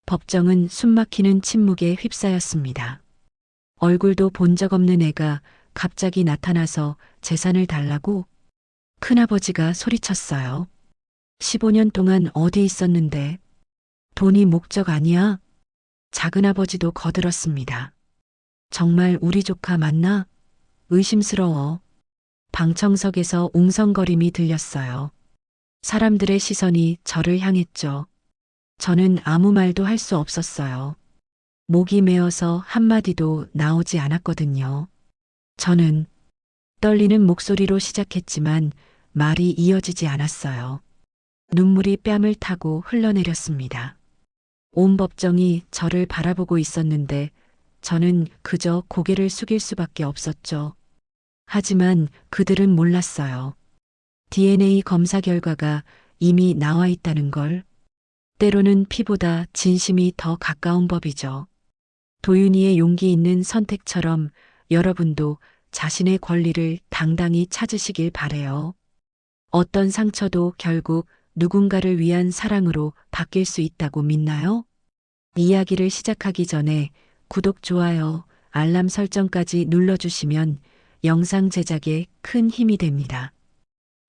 법정은 숨막히는 침묵에 휩싸였습니다. 얼굴도 본 적 없는 애가 갑자기 나타나서 재산을 달라고? 큰아버지가 소리쳤어요. 15년 동안 어디 있었는데? 돈이 목적 아니야? 작은아버지도 거들었습니다. 정말 우리 조카 맞나? 의심스러워. 방청석에서 웅성거림이 들렸어요. 사람들의 시선이 저를 향했죠. 저는 아무 말도 할 수 없었어요. 목이 메어서 한마디도 나오지 않았거든요. 저는 떨리는 목소리로 시작했지만 말이 이어지지 않았어요. 눈물이 뺨을 타고 흘러내렸습니다. 온 법정이 저를 바라보고 있었는데 저는 그저 고개를 숙일 수밖에 없었죠. 하지만 그들은 몰랐어요. DNA 검사 결과가 이미 나와 있다는 걸. 때로는 피보다 진심이 더 가까운 법이죠. 도윤이의 용기 있는 선택처럼 여러분도 자신의 권리를 당당히 찾으시길 바래요. 어떤 상처도 결국 누군가를 위한 사랑으로 바뀔 수 있다고 믿나요? 이야기를 시작하기 전에 구독, 좋아요, 알람 설정까지 눌러주시면 영상 제작에 큰 힘이 됩니다.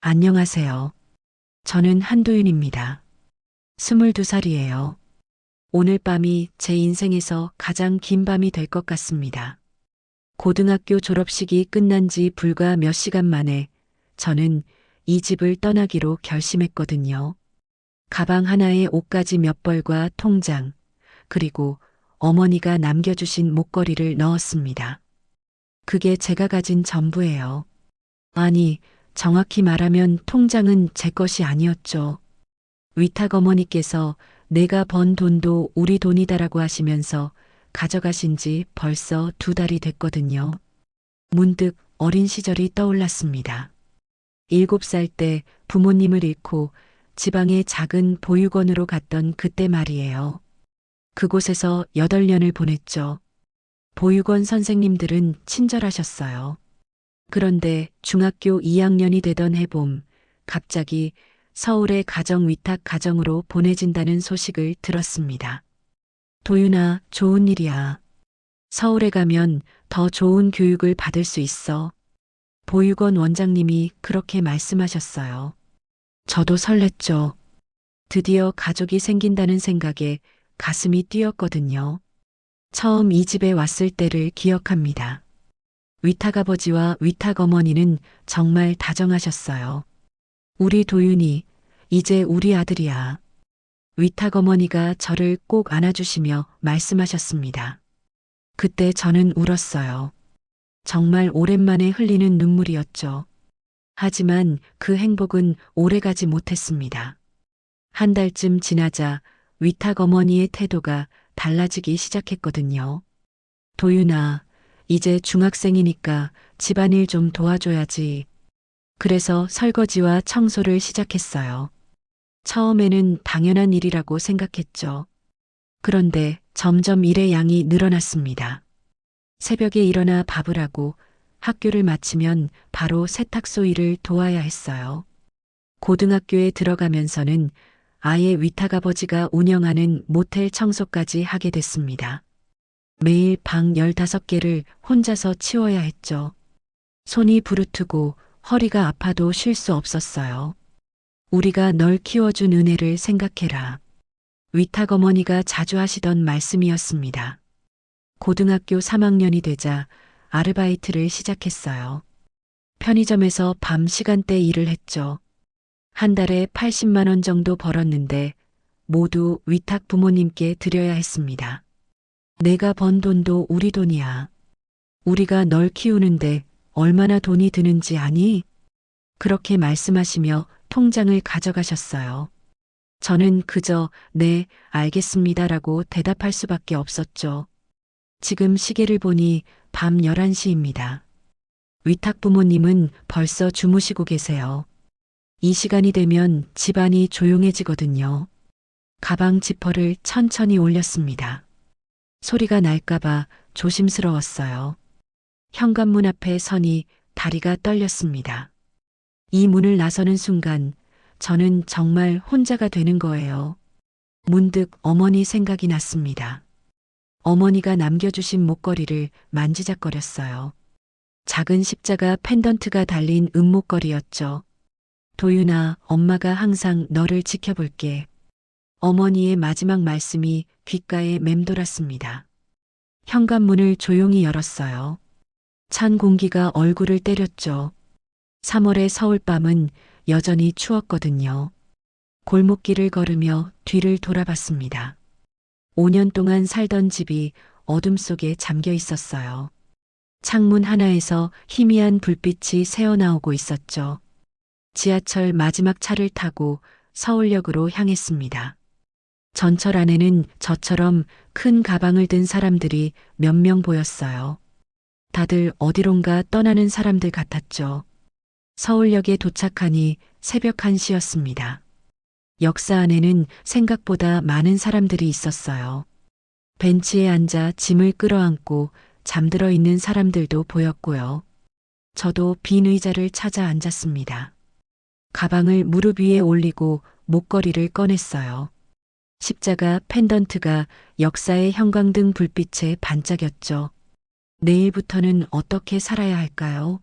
안녕하세요. 저는 한도윤입니다. 22살이에요. 오늘 밤이 제 인생에서 가장 긴 밤이 될 것 같습니다. 고등학교 졸업식이 끝난 지 불과 몇 시간 만에 저는 이 집을 떠나기로 결심했거든요. 가방 하나에 옷가지 몇 벌과 통장, 그리고 어머니가 남겨주신 목걸이를 넣었습니다. 그게 제가 가진 전부예요. 아니, 정확히 말하면 통장은 제 것이 아니었죠. 위탁 어머니께서 내가 번 돈도 우리 돈이다라고 하시면서 가져가신 지 벌써 2달이 됐거든요. 문득 어린 시절이 떠올랐습니다. 7살 때 부모님을 잃고 지방의 작은 보육원으로 갔던 그때 말이에요. 그곳에서 8년을 보냈죠. 보육원 선생님들은 친절하셨어요. 그런데 중학교 2학년이 되던 해봄, 갑자기 서울의 가정위탁 가정으로 보내진다는 소식을 들었습니다. 도윤아, 좋은 일이야. 서울에 가면 더 좋은 교육을 받을 수 있어. 보육원 원장님이 그렇게 말씀하셨어요. 저도 설렜죠. 드디어 가족이 생긴다는 생각에 가슴이 뛰었거든요. 처음 이 집에 왔을 때를 기억합니다. 위탁아버지와 위탁어머니는 정말 다정하셨어요. 우리 도윤이 이제 우리 아들이야. 위탁어머니가 저를 꼭 안아주시며 말씀하셨습니다. 그때 저는 울었어요. 정말 오랜만에 흘리는 눈물이었죠. 하지만 그 행복은 오래가지 못했습니다. 한 달쯤 지나자 위탁어머니의 태도가 달라지기 시작했거든요. 도윤아, 이제 중학생이니까 집안일 좀 도와줘야지. 그래서 설거지와 청소를 시작했어요. 처음에는 당연한 일이라고 생각했죠. 그런데 점점 일의 양이 늘어났습니다. 새벽에 일어나 밥을 하고 학교를 마치면 바로 세탁소 일을 도와야 했어요. 고등학교에 들어가면서는 아예 위탁아버지가 운영하는 모텔 청소까지 하게 됐습니다. 매일 방 15개를 혼자서 치워야 했죠. 손이 부르트고 허리가 아파도 쉴 수 없었어요. 우리가 널 키워준 은혜를 생각해라. 위탁어머니가 자주 하시던 말씀이었습니다. 고등학교 3학년이 되자 아르바이트를 시작했어요. 편의점에서 밤 시간대 일을 했죠. 한 달에 80만 원 정도 벌었는데 모두 위탁 부모님께 드려야 했습니다. 내가 번 돈도 우리 돈이야. 우리가 널 키우는데 얼마나 돈이 드는지 아니? 그렇게 말씀하시며 통장을 가져가셨어요. 저는 그저 네, 알겠습니다라고 대답할 수밖에 없었죠. 지금 시계를 보니 밤 11시입니다. 위탁 부모님은 벌써 주무시고 계세요. 이 시간이 되면 집안이 조용해지거든요. 가방 지퍼를 천천히 올렸습니다. 소리가 날까봐 조심스러웠어요. 현관문 앞에 서니 다리가 떨렸습니다. 이 문을 나서는 순간 저는 정말 혼자가 되는 거예요. 문득 어머니 생각이 났습니다. 어머니가 남겨주신 목걸이를 만지작거렸어요. 작은 십자가 펜던트가 달린 은목걸이였죠. 도윤아, 엄마가 항상 너를 지켜볼게. 어머니의 마지막 말씀이 귓가에 맴돌았습니다. 현관문을 조용히 열었어요. 찬 공기가 얼굴을 때렸죠. 3월의 서울밤은 여전히 추웠거든요. 골목길을 걸으며 뒤를 돌아봤습니다. 5년 동안 살던 집이 어둠 속에 잠겨 있었어요. 창문 하나에서 희미한 불빛이 새어나오고 있었죠. 지하철 마지막 차를 타고 서울역으로 향했습니다. 전철 안에는 저처럼 큰 가방을 든 사람들이 몇 명 보였어요. 다들 어디론가 떠나는 사람들 같았죠. 서울역에 도착하니 새벽 1시였습니다. 역사 안에는 생각보다 많은 사람들이 있었어요. 벤치에 앉아 짐을 끌어안고 잠들어 있는 사람들도 보였고요. 저도 빈 의자를 찾아 앉았습니다. 가방을 무릎 위에 올리고 목걸이를 꺼냈어요. 십자가 펜던트가 역사의 형광등 불빛에 반짝였죠. 내일부터는 어떻게 살아야 할까요?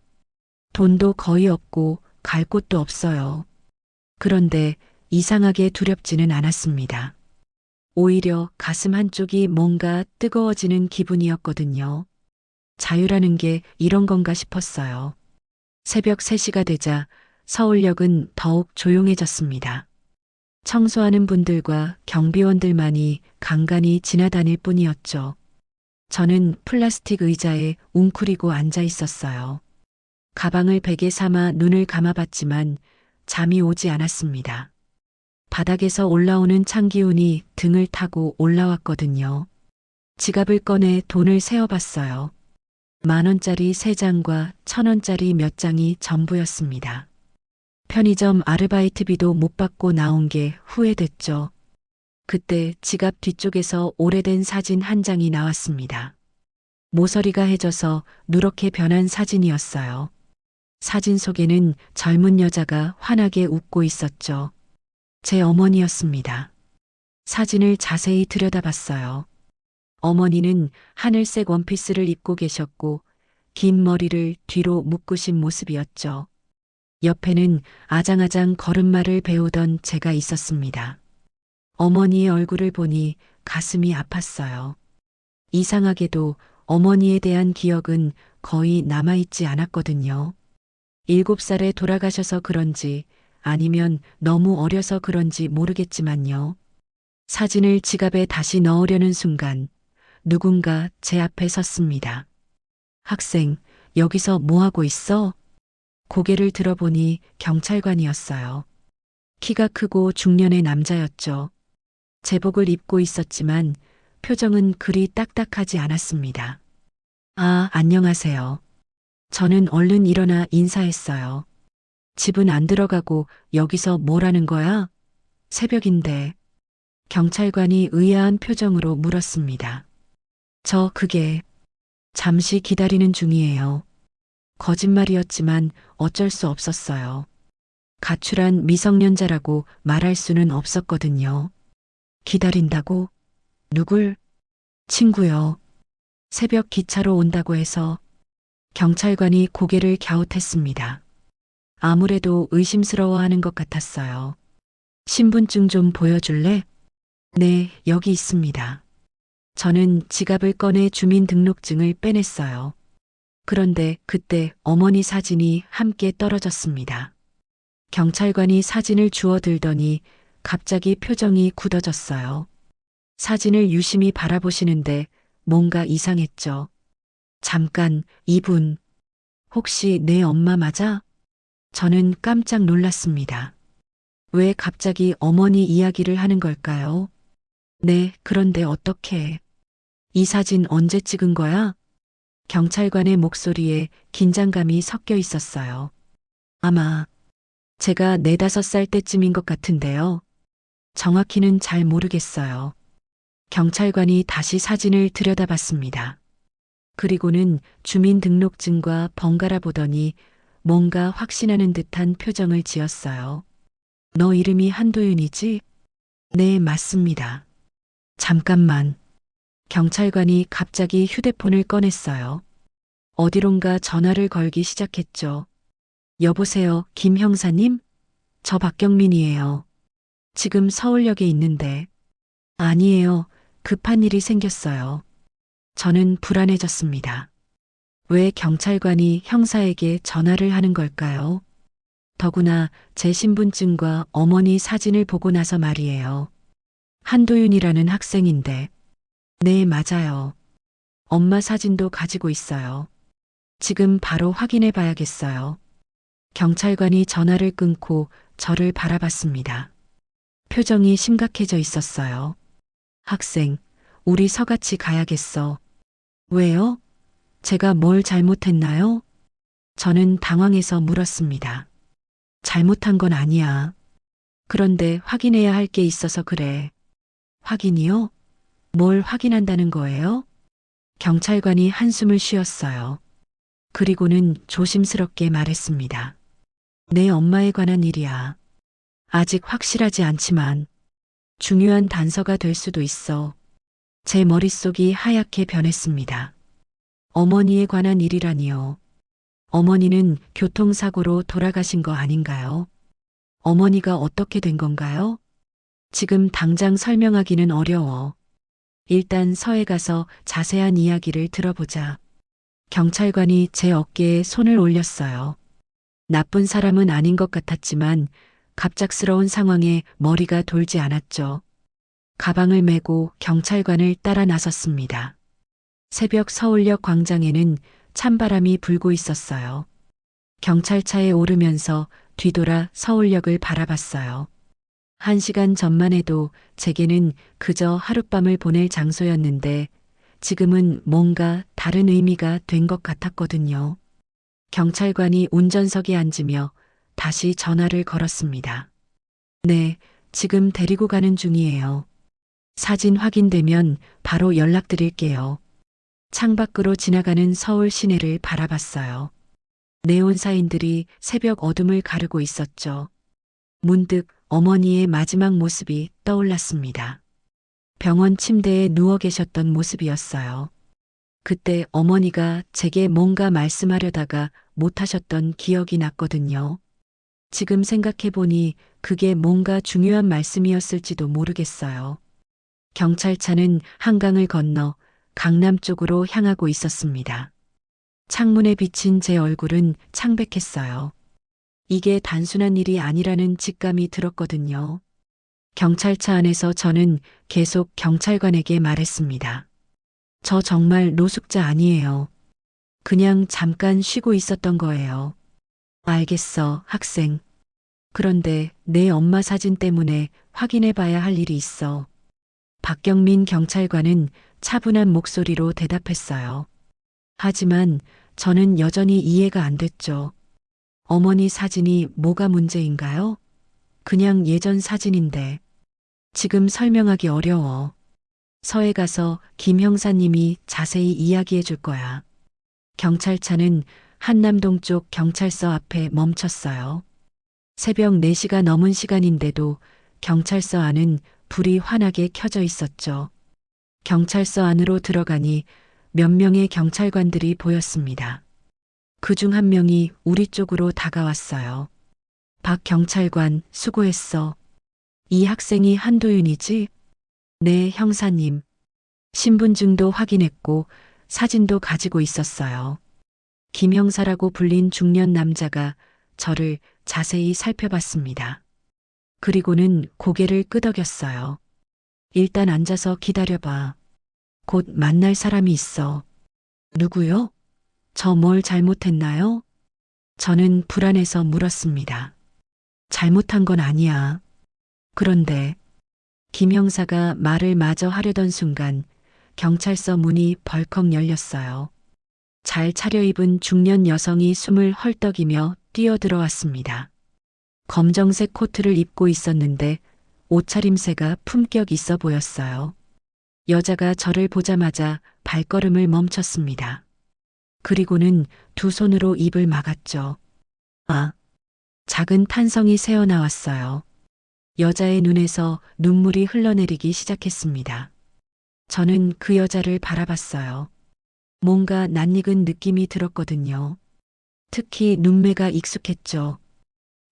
돈도 거의 없고 갈 곳도 없어요. 그런데 이상하게 두렵지는 않았습니다. 오히려 가슴 한쪽이 뭔가 뜨거워지는 기분이었거든요. 자유라는 게 이런 건가 싶었어요. 새벽 3시가 되자 서울역은 더욱 조용해졌습니다. 청소하는 분들과 경비원들만이 간간히 지나다닐 뿐이었죠. 저는 플라스틱 의자에 웅크리고 앉아 있었어요. 가방을 베개 삼아 눈을 감아봤지만 잠이 오지 않았습니다. 바닥에서 올라오는 찬 기운이 등을 타고 올라왔거든요. 지갑을 꺼내 돈을 세어봤어요. 10,000원짜리 3장과 1,000원짜리 몇 장이 전부였습니다. 편의점 아르바이트비도 못 받고 나온 게 후회됐죠. 그때 지갑 뒤쪽에서 오래된 사진 한 장이 나왔습니다. 모서리가 해져서 누렇게 변한 사진이었어요. 사진 속에는 젊은 여자가 환하게 웃고 있었죠. 제 어머니였습니다. 사진을 자세히 들여다봤어요. 어머니는 하늘색 원피스를 입고 계셨고 긴 머리를 뒤로 묶으신 모습이었죠. 옆에는 아장아장 걸음마를 배우던 제가 있었습니다. 어머니의 얼굴을 보니 가슴이 아팠어요. 이상하게도 어머니에 대한 기억은 거의 남아있지 않았거든요. 7살에 돌아가셔서 그런지 아니면 너무 어려서 그런지 모르겠지만요. 사진을 지갑에 다시 넣으려는 순간 누군가 제 앞에 섰습니다. 학생, 여기서 뭐 하고 있어? 고개를 들어보니 경찰관이었어요. 키가 크고 중년의 남자였죠. 제복을 입고 있었지만 표정은 그리 딱딱하지 않았습니다. 아, 안녕하세요. 저는 얼른 일어나 인사했어요. 집은 안 들어가고 여기서 뭘 하는 거야? 새벽인데. 경찰관이 의아한 표정으로 물었습니다. 그게 잠시 기다리는 중이에요. 거짓말이었지만 어쩔 수 없었어요. 가출한 미성년자라고 말할 수는 없었거든요. 기다린다고? 누굴? 친구요. 새벽 기차로 온다고 해서. 경찰관이 고개를 갸웃했습니다. 아무래도 의심스러워하는 것 같았어요. 신분증 좀 보여줄래? 네, 여기 있습니다. 저는 지갑을 꺼내 주민등록증을 빼냈어요. 그런데 그때 어머니 사진이 함께 떨어졌습니다. 경찰관이 사진을 주워 들더니 갑자기 표정이 굳어졌어요. 사진을 유심히 바라보시는데 뭔가 이상했죠. 잠깐, 이분. 혹시 내 엄마 맞아? 저는 깜짝 놀랐습니다. 왜 갑자기 어머니 이야기를 하는 걸까요? 네, 그런데 어떻게? 이 사진 언제 찍은 거야? 경찰관의 목소리에 긴장감이 섞여 있었어요. 아마 제가 4~5살 때쯤인 것 같은데요. 정확히는 잘 모르겠어요. 경찰관이 다시 사진을 들여다봤습니다. 그리고는 주민등록증과 번갈아 보더니 뭔가 확신하는 듯한 표정을 지었어요. 너 이름이 한도윤이지? 네, 맞습니다. 잠깐만. 경찰관이 갑자기 휴대폰을 꺼냈어요. 어디론가 전화를 걸기 시작했죠. 여보세요, 김 형사님? 저 박경민이에요. 지금 서울역에 있는데. 아니에요. 급한 일이 생겼어요. 저는 불안해졌습니다. 왜 경찰관이 형사에게 전화를 하는 걸까요? 더구나 제 신분증과 어머니 사진을 보고 나서 말이에요. 한도윤이라는 학생인데. 네, 맞아요. 엄마 사진도 가지고 있어요. 지금 바로 확인해 봐야겠어요. 경찰관이 전화를 끊고 저를 바라봤습니다. 표정이 심각해져 있었어요. 학생, 우리 서같이 가야겠어. 왜요? 제가 뭘 잘못했나요? 저는 당황해서 물었습니다. 잘못한 건 아니야. 그런데 확인해야 할 게 있어서 그래. 확인이요? 뭘 확인한다는 거예요? 경찰관이 한숨을 쉬었어요. 그리고는 조심스럽게 말했습니다. 내 엄마에 관한 일이야. 아직 확실하지 않지만 중요한 단서가 될 수도 있어. 제 머릿속이 하얗게 변했습니다. 어머니에 관한 일이라니요. 어머니는 교통사고로 돌아가신 거 아닌가요? 어머니가 어떻게 된 건가요? 지금 당장 설명하기는 어려워. 일단 서에 가서 자세한 이야기를 들어보자. 경찰관이 제 어깨에 손을 올렸어요. 나쁜 사람은 아닌 것 같았지만 갑작스러운 상황에 머리가 돌지 않았죠. 가방을 메고 경찰관을 따라 나섰습니다. 새벽 서울역 광장에는 찬바람이 불고 있었어요. 경찰차에 오르면서 뒤돌아 서울역을 바라봤어요. 1시간 전만 해도 제게는 그저 하룻밤을 보낼 장소였는데 지금은 뭔가 다른 의미가 된 것 같았거든요. 경찰관이 운전석에 앉으며 다시 전화를 걸었습니다. 네, 지금 데리고 가는 중이에요. 사진 확인되면 바로 연락드릴게요. 창밖으로 지나가는 서울 시내를 바라봤어요. 네온 사인들이 새벽 어둠을 가르고 있었죠. 문득 어머니의 마지막 모습이 떠올랐습니다. 병원 침대에 누워 계셨던 모습이었어요. 그때 어머니가 제게 뭔가 말씀하려다가 못하셨던 기억이 났거든요. 지금 생각해보니 그게 뭔가 중요한 말씀이었을지도 모르겠어요. 경찰차는 한강을 건너 강남 쪽으로 향하고 있었습니다. 창문에 비친 제 얼굴은 창백했어요. 이게 단순한 일이 아니라는 직감이 들었거든요. 경찰차 안에서 저는 계속 경찰관에게 말했습니다. 저 정말 노숙자 아니에요. 그냥 잠깐 쉬고 있었던 거예요. 알겠어, 학생. 그런데 내 엄마 사진 때문에 확인해 봐야 할 일이 있어. 박경민 경찰관은 차분한 목소리로 대답했어요. 하지만 저는 여전히 이해가 안 됐죠. 어머니 사진이 뭐가 문제인가요? 그냥 예전 사진인데. 지금 설명하기 어려워. 서에 가서 김 형사님이 자세히 이야기해 줄 거야. 경찰차는 한남동 쪽 경찰서 앞에 멈췄어요. 새벽 4시가 넘은 시간인데도 경찰서 안은 불이 환하게 켜져 있었죠. 경찰서 안으로 들어가니 몇 명의 경찰관들이 보였습니다. 그중 한 명이 우리 쪽으로 다가왔어요. 박 경찰관, 수고했어. 이 학생이 한도윤이지? 네, 형사님. 신분증도 확인했고 사진도 가지고 있었어요. 김 형사라고 불린 중년 남자가 저를 자세히 살펴봤습니다. 그리고는 고개를 끄덕였어요. 일단 앉아서 기다려봐. 곧 만날 사람이 있어. 누구요? 저 뭘 잘못했나요? 저는 불안해서 물었습니다. 잘못한 건 아니야. 그런데 김 형사가 말을 마저 하려던 순간 경찰서 문이 벌컥 열렸어요. 잘 차려입은 중년 여성이 숨을 헐떡이며 뛰어들어왔습니다. 검정색 코트를 입고 있었는데 옷차림새가 품격 있어 보였어요. 여자가 저를 보자마자 발걸음을 멈췄습니다. 그리고는 두 손으로 입을 막았죠. 아, 작은 탄성이 새어나왔어요. 여자의 눈에서 눈물이 흘러내리기 시작했습니다. 저는 그 여자를 바라봤어요. 뭔가 낯익은 느낌이 들었거든요. 특히 눈매가 익숙했죠.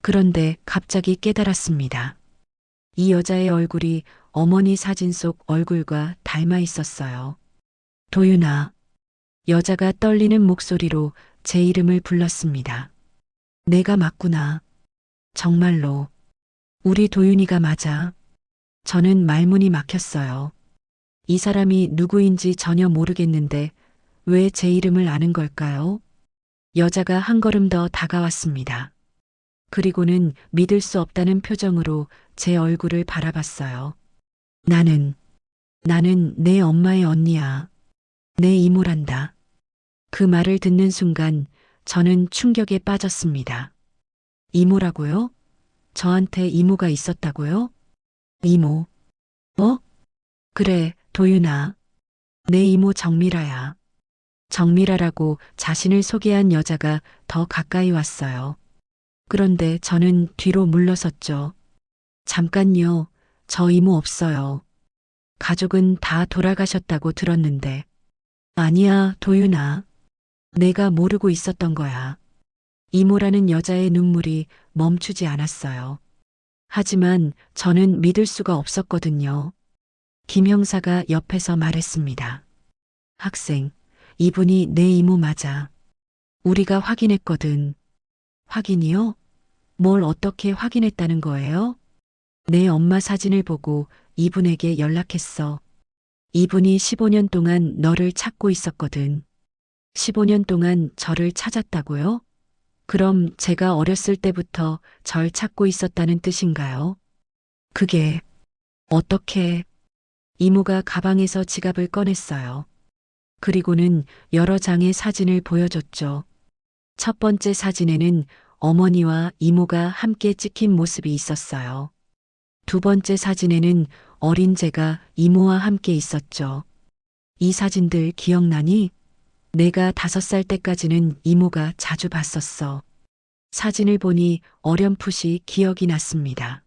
그런데 갑자기 깨달았습니다. 이 여자의 얼굴이 어머니 사진 속 얼굴과 닮아 있었어요. 도윤아. 여자가 떨리는 목소리로 제 이름을 불렀습니다. 내가 맞구나. 정말로. 우리 도윤이가 맞아. 저는 말문이 막혔어요. 이 사람이 누구인지 전혀 모르겠는데 왜 제 이름을 아는 걸까요? 여자가 한 걸음 더 다가왔습니다. 그리고는 믿을 수 없다는 표정으로 제 얼굴을 바라봤어요. 나는 내 엄마의 언니야. 내 이모란다. 그 말을 듣는 순간 저는 충격에 빠졌습니다. 이모라고요? 저한테 이모가 있었다고요? 이모. 뭐? 그래, 도윤아. 내 이모 정미라야. 정미라라고 자신을 소개한 여자가 더 가까이 왔어요. 그런데 저는 뒤로 물러섰죠. 잠깐요. 저 이모 없어요. 가족은 다 돌아가셨다고 들었는데. 아니야, 도윤아. 내가 모르고 있었던 거야. 이모라는 여자의 눈물이 멈추지 않았어요. 하지만 저는 믿을 수가 없었거든요. 김 형사가 옆에서 말했습니다. 학생, 이분이 내 이모 맞아. 우리가 확인했거든. 확인이요? 뭘 어떻게 확인했다는 거예요? 내 엄마 사진을 보고 이분에게 연락했어. 이분이 15년 동안 너를 찾고 있었거든. 15년 동안 저를 찾았다고요? 그럼 제가 어렸을 때부터 절 찾고 있었다는 뜻인가요? 그게 어떻게? 이모가 가방에서 지갑을 꺼냈어요. 그리고는 여러 장의 사진을 보여줬죠. 첫 번째 사진에는 어머니와 이모가 함께 찍힌 모습이 있었어요. 두 번째 사진에는 어린 제가 이모와 함께 있었죠. 이 사진들 기억나니? 내가 5살 때까지는 이모가 자주 봤었어. 사진을 보니 어렴풋이 기억이 났습니다.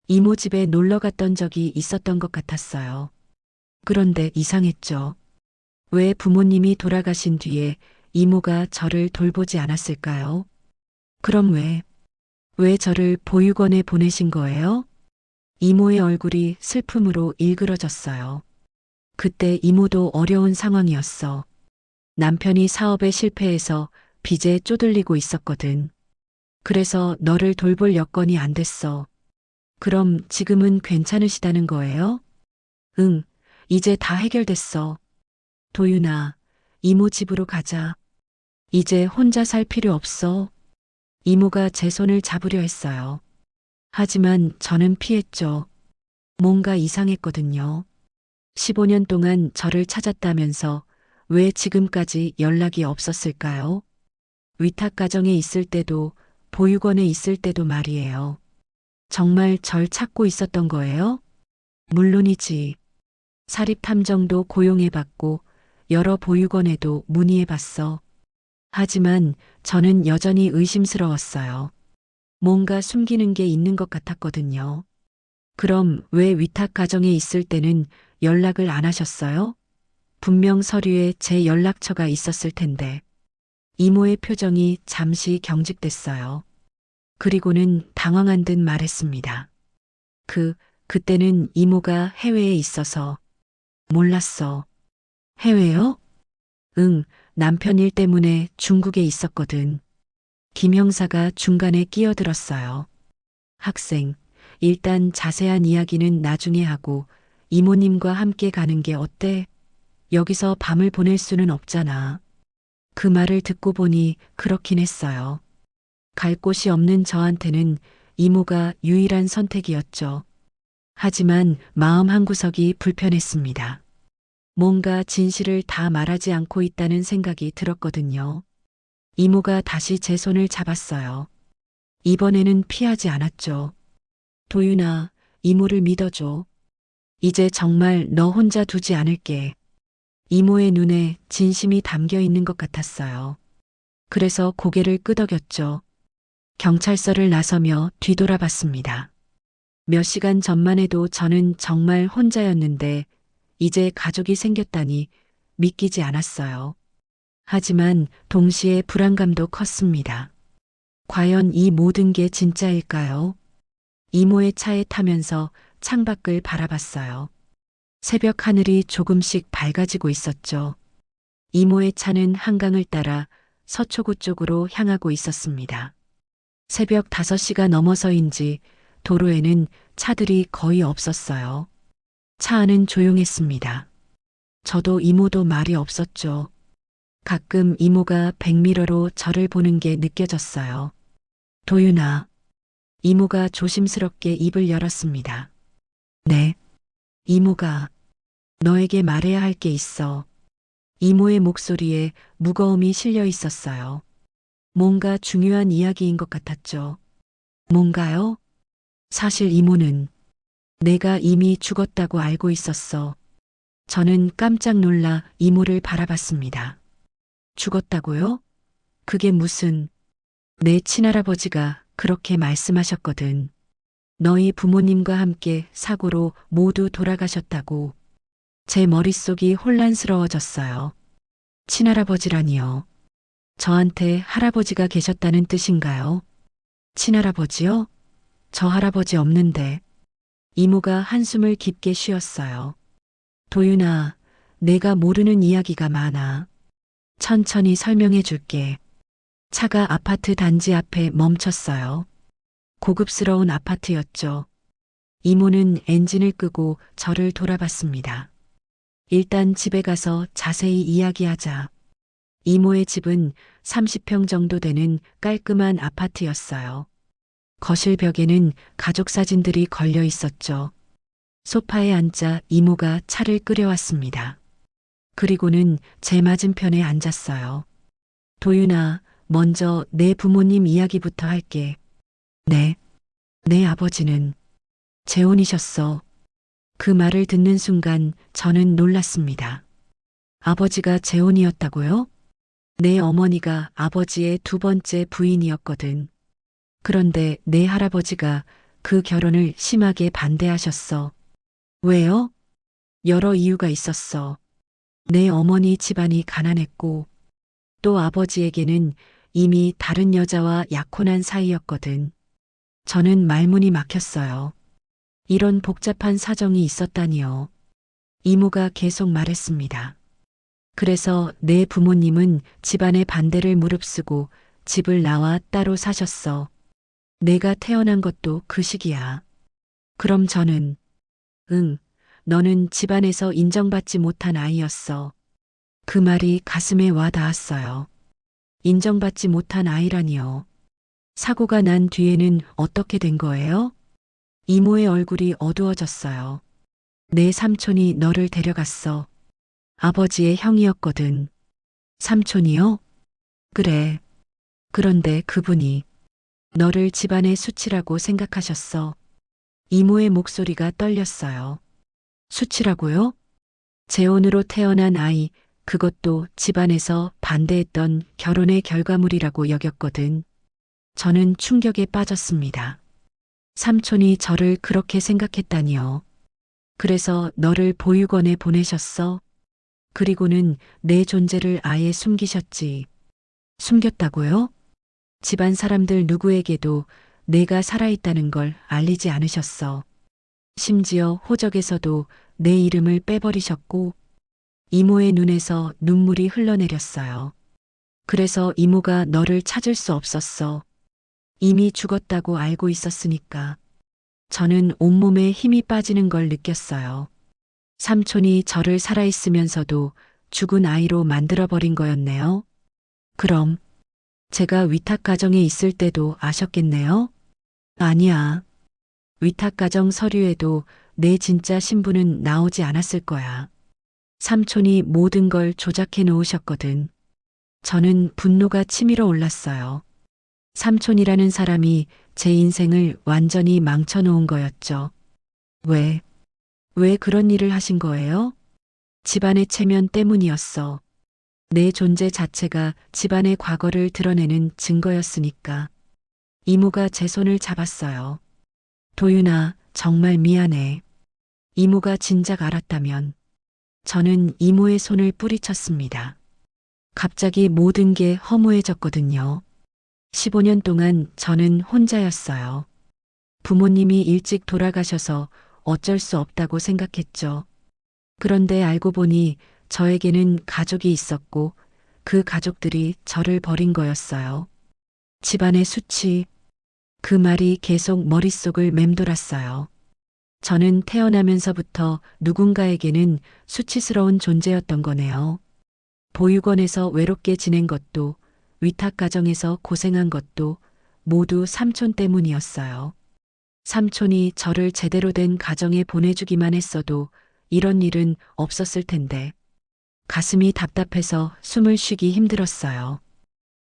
이모 집에 놀러 갔던 적이 있었던 것 같았어요. 그런데 이상했죠. 왜 부모님이 돌아가신 뒤에 이모가 저를 돌보지 않았을까요? 그럼 왜 저를 보육원에 보내신 거예요? 이모의 얼굴이 슬픔으로 일그러졌어요. 그때 이모도 어려운 상황이었어. 남편이 사업에 실패해서 빚에 쪼들리고 있었거든. 그래서 너를 돌볼 여건이 안 됐어. 그럼 지금은 괜찮으시다는 거예요? 응, 이제 다 해결됐어. 도윤아, 이모 집으로 가자. 이제 혼자 살 필요 없어. 이모가 제 손을 잡으려 했어요. 하지만 저는 피했죠. 뭔가 이상했거든요. 15년 동안 저를 찾았다면서 왜 지금까지 연락이 없었을까요? 위탁 가정에 있을 때도 보육원에 있을 때도 말이에요. 정말 절 찾고 있었던 거예요? 물론이지. 사립탐정도 고용해봤고 여러 보육원에도 문의해봤어. 하지만 저는 여전히 의심스러웠어요. 뭔가 숨기는 게 있는 것 같았거든요. 그럼 왜 위탁 가정에 있을 때는 연락을 안 하셨어요? 분명 서류에 제 연락처가 있었을 텐데. 이모의 표정이 잠시 경직됐어요. 그리고는 당황한 듯 말했습니다. 그때는 이모가 해외에 있어서. 몰랐어. 해외요? 응, 남편 일 때문에 중국에 있었거든. 김 형사가 중간에 끼어들었어요. 학생, 일단 자세한 이야기는 나중에 하고 이모님과 함께 가는 게 어때? 여기서 밤을 보낼 수는 없잖아. 그 말을 듣고 보니 그렇긴 했어요. 갈 곳이 없는 저한테는 이모가 유일한 선택이었죠. 하지만 마음 한구석이 불편했습니다. 뭔가 진실을 다 말하지 않고 있다는 생각이 들었거든요. 이모가 다시 제 손을 잡았어요. 이번에는 피하지 않았죠. 도윤아, 이모를 믿어줘. 이제 정말 너 혼자 두지 않을게. 이모의 눈에 진심이 담겨 있는 것 같았어요. 그래서 고개를 끄덕였죠. 경찰서를 나서며 뒤돌아봤습니다. 몇 시간 전만 해도 저는 정말 혼자였는데 이제 가족이 생겼다니 믿기지 않았어요. 하지만 동시에 불안감도 컸습니다. 과연 이 모든 게 진짜일까요? 이모의 차에 타면서 창밖을 바라봤어요. 새벽 하늘이 조금씩 밝아지고 있었죠. 이모의 차는 한강을 따라 서초구 쪽으로 향하고 있었습니다. 새벽 5시가 넘어서인지 도로에는 차들이 거의 없었어요. 차 안은 조용했습니다. 저도 이모도 말이 없었죠. 가끔 이모가 백미러로 저를 보는 게 느껴졌어요. 도윤아, 이모가 조심스럽게 입을 열었습니다. 네, 이모가 너에게 말해야 할 게 있어. 이모의 목소리에 무거움이 실려 있었어요. 뭔가 중요한 이야기인 것 같았죠. 뭔가요? 사실 이모는 내가 이미 죽었다고 알고 있었어. 저는 깜짝 놀라 이모를 바라봤습니다. 죽었다고요? 그게 무슨... 내 친할아버지가 그렇게 말씀하셨거든. 너희 부모님과 함께 사고로 모두 돌아가셨다고. 제 머릿속이 혼란스러워졌어요. 친할아버지라니요. 저한테 할아버지가 계셨다는 뜻인가요? 친할아버지요? 저 할아버지 없는데. 이모가 한숨을 깊게 쉬었어요. 도윤아, 내가 모르는 이야기가 많아. 천천히 설명해 줄게. 차가 아파트 단지 앞에 멈췄어요. 고급스러운 아파트였죠. 이모는 엔진을 끄고 저를 돌아봤습니다. 일단 집에 가서 자세히 이야기하자. 이모의 집은 30평 정도 되는 깔끔한 아파트였어요. 거실 벽에는 가족 사진들이 걸려 있었죠. 소파에 앉자 이모가 차를 끓여왔습니다. 그리고는 제 맞은편에 앉았어요. 도윤아, 먼저 내 부모님 이야기부터 할게. 네, 내 아버지는 재혼이셨어. 그 말을 듣는 순간 저는 놀랐습니다. 아버지가 재혼이었다고요? 내 어머니가 아버지의 두 번째 부인이었거든. 그런데 내 할아버지가 그 결혼을 심하게 반대하셨어. 왜요? 여러 이유가 있었어. 내 어머니 집안이 가난했고, 또 아버지에게는 이미 다른 여자와 약혼한 사이였거든. 저는 말문이 막혔어요. 이런 복잡한 사정이 있었다니요. 이모가 계속 말했습니다. 그래서 내 부모님은 집안의 반대를 무릅쓰고 집을 나와 따로 사셨어. 내가 태어난 것도 그 시기야. 그럼 저는, 응, 너는 집안에서 인정받지 못한 아이였어. 그 말이 가슴에 와 닿았어요. 인정받지 못한 아이라니요. 사고가 난 뒤에는 어떻게 된 거예요? 이모의 얼굴이 어두워졌어요. 내 삼촌이 너를 데려갔어. 아버지의 형이었거든. 삼촌이요? 그래. 그런데 그분이 너를 집안의 수치라고 생각하셨어. 이모의 목소리가 떨렸어요. 수치라고요? 재혼으로 태어난 아이, 그것도 집안에서 반대했던 결혼의 결과물이라고 여겼거든. 저는 충격에 빠졌습니다. 삼촌이 저를 그렇게 생각했다니요. 그래서 너를 보육원에 보내셨어? 그리고는 내 존재를 아예 숨기셨지. 숨겼다고요? 집안 사람들 누구에게도 내가 살아있다는 걸 알리지 않으셨어. 심지어 호적에서도 내 이름을 빼버리셨고, 이모의 눈에서 눈물이 흘러내렸어요. 그래서 이모가 너를 찾을 수 없었어. 이미 죽었다고 알고 있었으니까. 저는 온몸에 힘이 빠지는 걸 느꼈어요. 삼촌이 저를 살아있으면서도 죽은 아이로 만들어버린 거였네요. 그럼 제가 위탁가정에 있을 때도 아셨겠네요? 아니야. 위탁가정 서류에도 내 진짜 신분은 나오지 않았을 거야. 삼촌이 모든 걸 조작해 놓으셨거든. 저는 분노가 치밀어 올랐어요. 삼촌이라는 사람이 제 인생을 완전히 망쳐놓은 거였죠. 왜 그런 일을 하신 거예요? 집안의 체면 때문이었어. 내 존재 자체가 집안의 과거를 드러내는 증거였으니까. 이모가 제 손을 잡았어요. 도윤아, 정말 미안해. 이모가 진작 알았다면. 저는 이모의 손을 뿌리쳤습니다. 갑자기 모든 게 허무해졌거든요. 15년 동안 저는 혼자였어요. 부모님이 일찍 돌아가셔서 어쩔 수 없다고 생각했죠. 그런데 알고 보니 저에게는 가족이 있었고 그 가족들이 저를 버린 거였어요. 집안의 수치, 그 말이 계속 머릿속을 맴돌았어요. 저는 태어나면서부터 누군가에게는 수치스러운 존재였던 거네요. 보육원에서 외롭게 지낸 것도, 위탁가정에서 고생한 것도 모두 삼촌 때문이었어요. 삼촌이 저를 제대로 된 가정에 보내주기만 했어도 이런 일은 없었을 텐데, 가슴이 답답해서 숨을 쉬기 힘들었어요.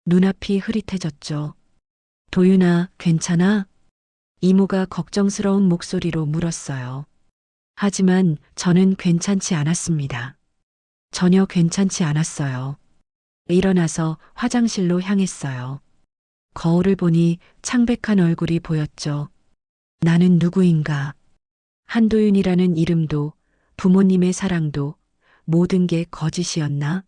눈앞이 흐릿해졌죠. 도윤아, 괜찮아? 이모가 걱정스러운 목소리로 물었어요. 하지만 저는 괜찮지 않았습니다. 전혀 괜찮지 않았어요. 일어나서 화장실로 향했어요. 거울을 보니 창백한 얼굴이 보였죠. 나는 누구인가? 한도윤이라는 이름도 부모님의 사랑도 모든 게 거짓이었나?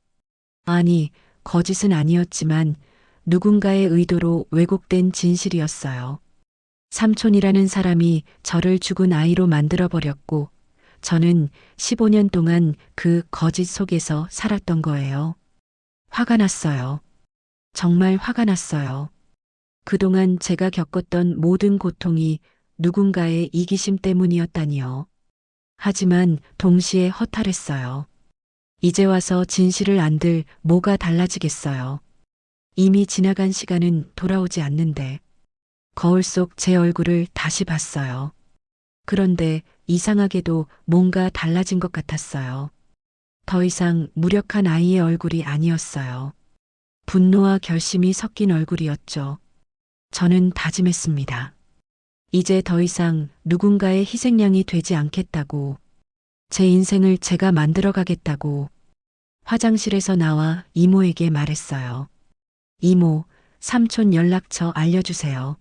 아니, 거짓은 아니었지만 누군가의 의도로 왜곡된 진실이었어요. 삼촌이라는 사람이 저를 죽은 아이로 만들어버렸고 저는 15년 동안 그 거짓 속에서 살았던 거예요. 화가 났어요. 정말 화가 났어요. 그동안 제가 겪었던 모든 고통이 누군가의 이기심 때문이었다니요. 하지만 동시에 허탈했어요. 이제 와서 진실을 안들 뭐가 달라지겠어요. 이미 지나간 시간은 돌아오지 않는데 거울 속 제 얼굴을 다시 봤어요. 그런데 이상하게도 뭔가 달라진 것 같았어요. 더 이상 무력한 아이의 얼굴이 아니었어요. 분노와 결심이 섞인 얼굴이었죠. 저는 다짐했습니다. 이제 더 이상 누군가의 희생양이 되지 않겠다고, 제 인생을 제가 만들어가겠다고 화장실에서 나와 이모에게 말했어요. 이모, 삼촌 연락처 알려주세요.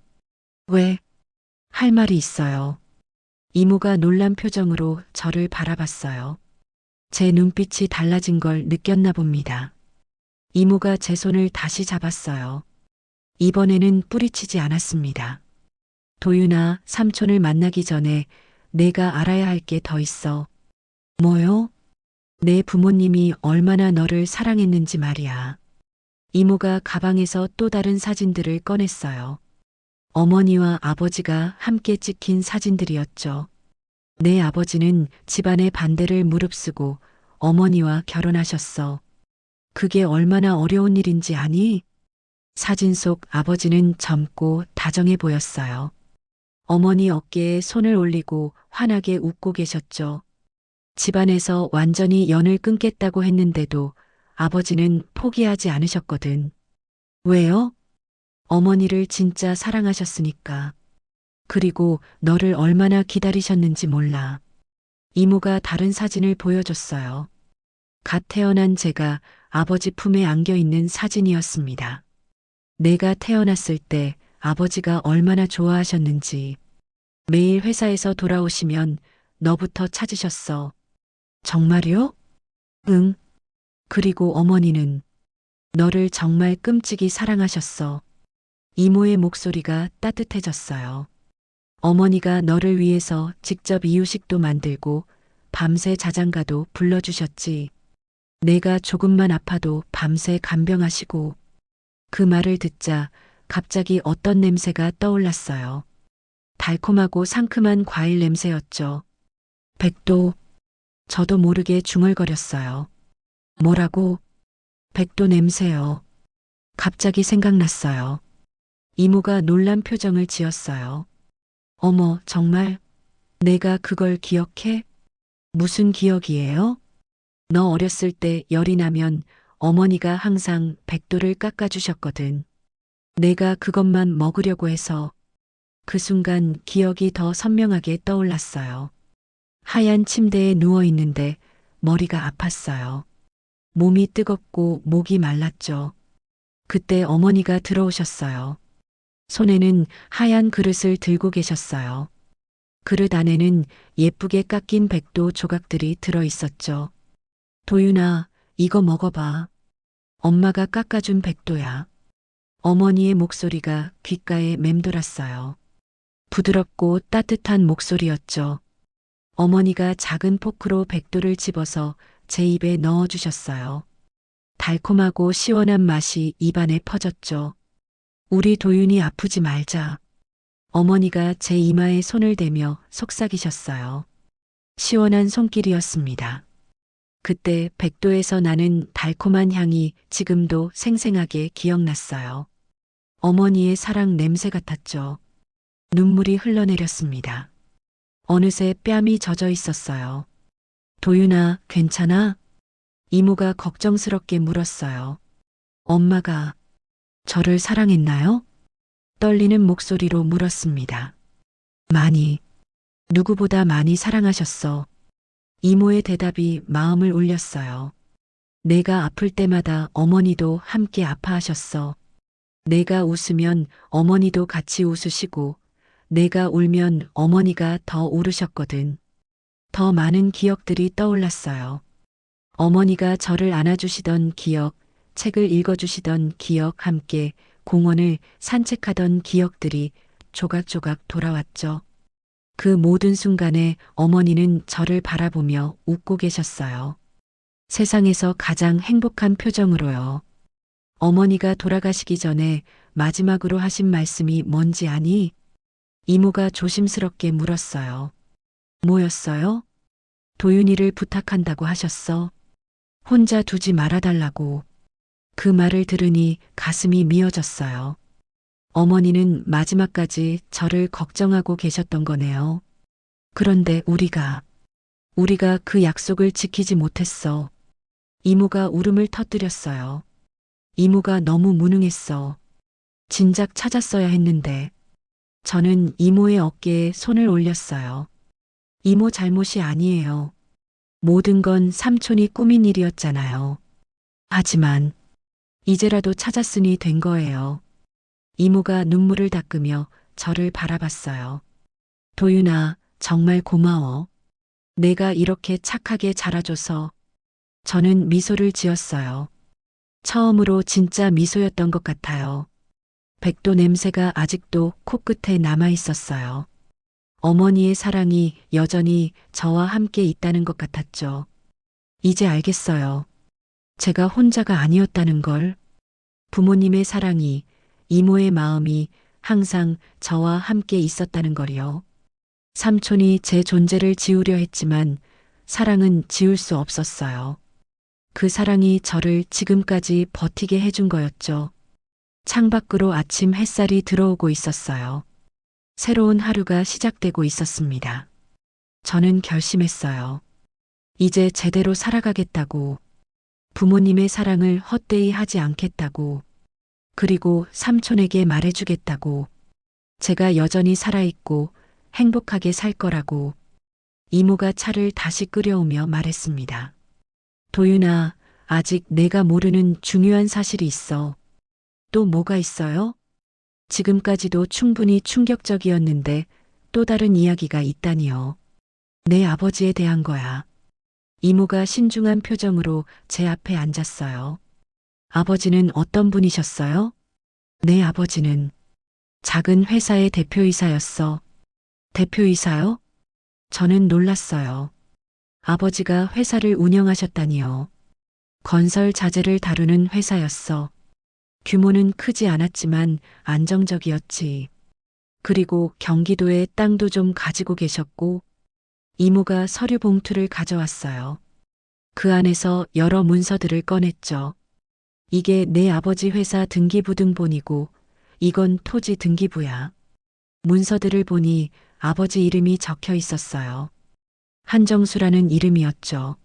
왜? 할 말이 있어요. 이모가 놀란 표정으로 저를 바라봤어요. 제 눈빛이 달라진 걸 느꼈나 봅니다. 이모가 제 손을 다시 잡았어요. 이번에는 뿌리치지 않았습니다. 도윤아, 삼촌을 만나기 전에 내가 알아야 할 게 더 있어. 뭐요? 내 부모님이 얼마나 너를 사랑했는지 말이야. 이모가 가방에서 또 다른 사진들을 꺼냈어요. 어머니와 아버지가 함께 찍힌 사진들이었죠. 내 아버지는 집안의 반대를 무릅쓰고 어머니와 결혼하셨어. 그게 얼마나 어려운 일인지 아니? 사진 속 아버지는 젊고 다정해 보였어요. 어머니 어깨에 손을 올리고 환하게 웃고 계셨죠. 집안에서 완전히 연을 끊겠다고 했는데도 아버지는 포기하지 않으셨거든. 왜요? 어머니를 진짜 사랑하셨으니까. 그리고 너를 얼마나 기다리셨는지 몰라. 이모가 다른 사진을 보여줬어요. 갓 태어난 제가 아버지 품에 안겨 있는 사진이었습니다. 내가 태어났을 때 아버지가 얼마나 좋아하셨는지. 매일 회사에서 돌아오시면 너부터 찾으셨어. 정말요? 응. 그리고 어머니는 너를 정말 끔찍이 사랑하셨어. 이모의 목소리가 따뜻해졌어요. 어머니가 너를 위해서 직접 이유식도 만들고 밤새 자장가도 불러주셨지. 내가 조금만 아파도 밤새 간병하시고. 그 말을 듣자 갑자기 어떤 냄새가 떠올랐어요. 달콤하고 상큼한 과일 냄새였죠. 백도. 저도 모르게 중얼거렸어요. 뭐라고? 백도 냄새요. 갑자기 생각났어요. 이모가 놀란 표정을 지었어요. 어머, 정말? 내가 그걸 기억해? 무슨 기억이에요? 너 어렸을 때 열이 나면 어머니가 항상 백도를 깎아주셨거든. 내가 그것만 먹으려고 해서 그 순간 기억이 더 선명하게 떠올랐어요. 하얀 침대에 누워 있는데 머리가 아팠어요. 몸이 뜨겁고 목이 말랐죠. 그때 어머니가 들어오셨어요. 손에는 하얀 그릇을 들고 계셨어요. 그릇 안에는 예쁘게 깎인 백도 조각들이 들어 있었죠. 도윤아, 이거 먹어봐. 엄마가 깎아준 백도야. 어머니의 목소리가 귓가에 맴돌았어요. 부드럽고 따뜻한 목소리였죠. 어머니가 작은 포크로 백도를 집어서 제 입에 넣어주셨어요. 달콤하고 시원한 맛이 입안에 퍼졌죠. 우리 도윤이 아프지 말자. 어머니가 제 이마에 손을 대며 속삭이셨어요. 시원한 손길이었습니다. 그때 백도에서 나는 달콤한 향이 지금도 생생하게 기억났어요. 어머니의 사랑 냄새 같았죠. 눈물이 흘러내렸습니다. 어느새 뺨이 젖어 있었어요. 도윤아, 괜찮아? 이모가 걱정스럽게 물었어요. 엄마가 저를 사랑했나요? 떨리는 목소리로 물었습니다. 많이, 누구보다 많이 사랑하셨어. 이모의 대답이 마음을 울렸어요. 내가 아플 때마다 어머니도 함께 아파하셨어. 내가 웃으면 어머니도 같이 웃으시고, 내가 울면 어머니가 더 울으셨거든. 더 많은 기억들이 떠올랐어요. 어머니가 저를 안아주시던 기억, 책을 읽어주시던 기억, 함께 공원을 산책하던 기억들이 조각조각 돌아왔죠. 그 모든 순간에 어머니는 저를 바라보며 웃고 계셨어요. 세상에서 가장 행복한 표정으로요. 어머니가 돌아가시기 전에 마지막으로 하신 말씀이 뭔지 아니? 이모가 조심스럽게 물었어요. 뭐였어요? 도윤이를 부탁한다고 하셨어. 혼자 두지 말아달라고. 그 말을 들으니 가슴이 미어졌어요. 어머니는 마지막까지 저를 걱정하고 계셨던 거네요. 그런데 우리가 그 약속을 지키지 못했어. 이모가 울음을 터뜨렸어요. 이모가 너무 무능했어. 진작 찾았어야 했는데. 저는 이모의 어깨에 손을 올렸어요. 이모 잘못이 아니에요. 모든 건 삼촌이 꾸민 일이었잖아요. 하지만 이제라도 찾았으니 된 거예요. 이모가 눈물을 닦으며 저를 바라봤어요. 도윤아, 정말 고마워. 내가 이렇게 착하게 자라줘서. 저는 미소를 지었어요. 처음으로 진짜 미소였던 것 같아요. 백도 냄새가 아직도 코끝에 남아 있었어요. 어머니의 사랑이 여전히 저와 함께 있다는 것 같았죠. 이제 알겠어요. 제가 혼자가 아니었다는 걸. 부모님의 사랑이, 이모의 마음이 항상 저와 함께 있었다는 걸요. 삼촌이 제 존재를 지우려 했지만 사랑은 지울 수 없었어요. 그 사랑이 저를 지금까지 버티게 해준 거였죠. 창밖으로 아침 햇살이 들어오고 있었어요. 새로운 하루가 시작되고 있었습니다. 저는 결심했어요. 이제 제대로 살아가겠다고. 부모님의 사랑을 헛되이 하지 않겠다고. 그리고 삼촌에게 말해주겠다고. 제가 여전히 살아있고 행복하게 살 거라고. 이모가 차를 다시 끓여오며 말했습니다. 도윤아, 아직 내가 모르는 중요한 사실이 있어. 또 뭐가 있어요? 지금까지도 충분히 충격적이었는데 또 다른 이야기가 있다니요. 내 아버지에 대한 거야. 이모가 신중한 표정으로 제 앞에 앉았어요. 아버지는 어떤 분이셨어요? 내 아버지는 작은 회사의 대표이사였어. 대표이사요? 저는 놀랐어요. 아버지가 회사를 운영하셨다니요. 건설 자재를 다루는 회사였어. 규모는 크지 않았지만 안정적이었지. 그리고 경기도에 땅도 좀 가지고 계셨고, 이모가 서류 봉투를 가져왔어요. 그 안에서 여러 문서들을 꺼냈죠. 이게 내 아버지 회사 등기부등본이고, 이건 토지 등기부야. 문서들을 보니 아버지 이름이 적혀 있었어요. 한정수라는 이름이었죠.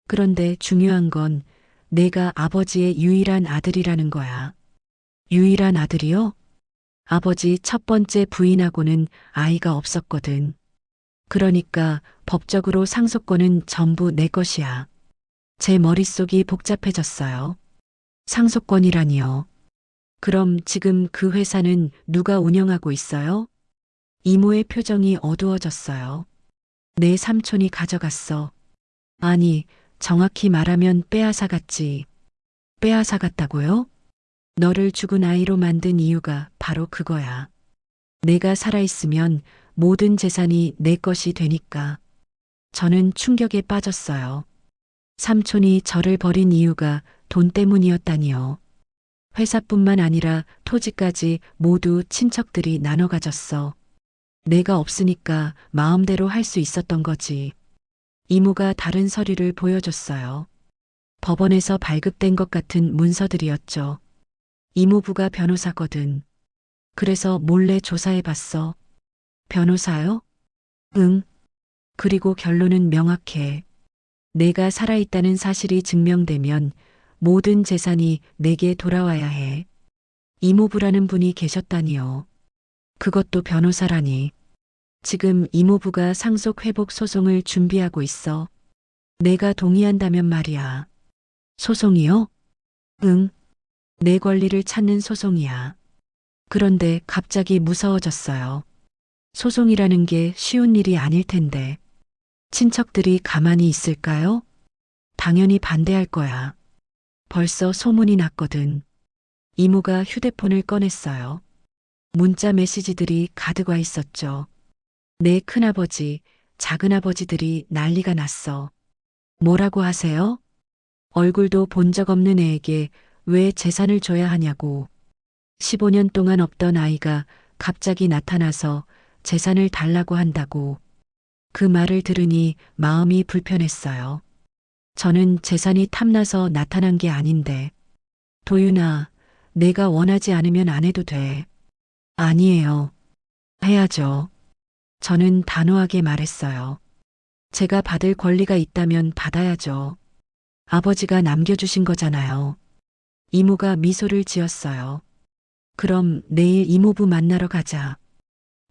그런데 중요한 건 내가 아버지의 유일한 아들이라는 거야. 유일한 아들이요? 아버지 첫 번째 부인하고는 아이가 없었거든. 그러니까 법적으로 상속권은 전부 내 것이야. 제 머릿속이 복잡해졌어요. 상속권이라니요. 그럼 지금 그 회사는 누가 운영하고 있어요? 이모의 표정이 어두워졌어요. 내 삼촌이 가져갔어. 아니, 정확히 말하면 빼앗아갔지. 빼앗아갔다고요? 너를 죽은 아이로 만든 이유가 바로 그거야. 내가 살아있으면 모든 재산이 내 것이 되니까. 저는 충격에 빠졌어요. 삼촌이 저를 버린 이유가 돈 때문이었다니요. 회사뿐만 아니라 토지까지 모두 친척들이 나눠 가졌어. 내가 없으니까 마음대로 할 수 있었던 거지. 이모가 다른 서류를 보여줬어요. 법원에서 발급된 것 같은 문서들이었죠. 이모부가 변호사거든. 그래서 몰래 조사해 봤어. 변호사요? 응. 그리고 결론은 명확해. 내가 살아있다는 사실이 증명되면 모든 재산이 내게 돌아와야 해. 이모부라는 분이 계셨다니요. 그것도 변호사라니. 지금 이모부가 상속회복 소송을 준비하고 있어. 내가 동의한다면 말이야. 소송이요? 응. 내 권리를 찾는 소송이야. 그런데 갑자기 무서워졌어요. 소송이라는 게 쉬운 일이 아닐 텐데. 친척들이 가만히 있을까요? 당연히 반대할 거야. 벌써 소문이 났거든. 이모가 휴대폰을 꺼냈어요. 문자 메시지들이 가득 와 있었죠. 내 큰아버지, 작은아버지들이 난리가 났어. 뭐라고 하세요? 얼굴도 본 적 없는 애에게 왜 재산을 줘야 하냐고. 15년 동안 없던 아이가 갑자기 나타나서 재산을 달라고 한다고. 그 말을 들으니 마음이 불편했어요. 저는 재산이 탐나서 나타난 게 아닌데. 도윤아, 내가 원하지 않으면 안 해도 돼. 아니에요. 해야죠. 저는 단호하게 말했어요. 제가 받을 권리가 있다면 받아야죠. 아버지가 남겨주신 거잖아요. 이모가 미소를 지었어요. 그럼 내일 이모부 만나러 가자.